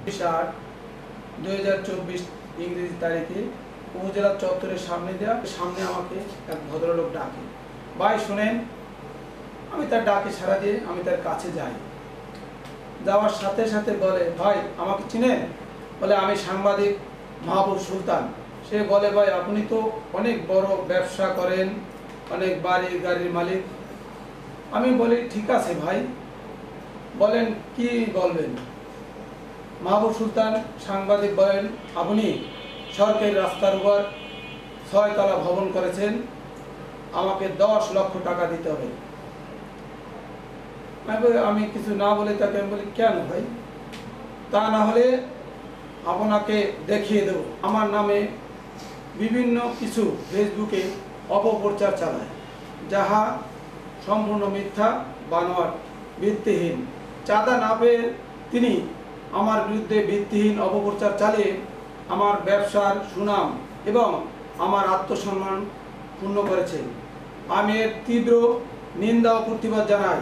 8/2024 ইংরেজি তারিখে উপজেলা চত্বরের সামনে আমাকে এক ভদ্রলোক ডাকে, ভাই শুনেন। আমি তার ডাকে সাড়া দিয়ে আমি তার কাছে যাই। যাওয়ার সাথে সাথে বলে, ভাই আমাকে চিনেন? বলে, আমি সাংবাদিক মাহবুব সুলতান। সে বলে, ভাই আপনি তো অনেক বড় ব্যবসা করেন, অনেক বাড়ি গাড়ির মালিক। আমি বলি, ঠিক আছে ভাই, বলেন কি বলবেন। মাহবুব সুলতান সাংবাদিক বলেন, আপনি সরকারি রাস্তার উপর 6 তলা ভবন করেছেন, আমাকে 10 লক্ষ টাকা দিতে হবে। আমি কিছু না বলে তাকে আমি বলি, কেন ভাই? তা না হলে আপনাকে দেখিয়ে দেব। আমার নামে বিভিন্ন কিছু ফেসবুকে অপপ্রচার চালায়, যাহা সম্পূর্ণ মিথ্যা, বানোয়াট, ভিত্তিহীন। চাঁদা না পেয়ে তিনি আমার বিরুদ্ধে ভিত্তিহীন অপপ্রচার চালিয়ে আমার ব্যবসার সুনাম এবং আমার আত্মসম্মান ক্ষুণ্ণ করেছেন। আমি এর তীব্র নিন্দা ও প্রতিবাদ জানাই।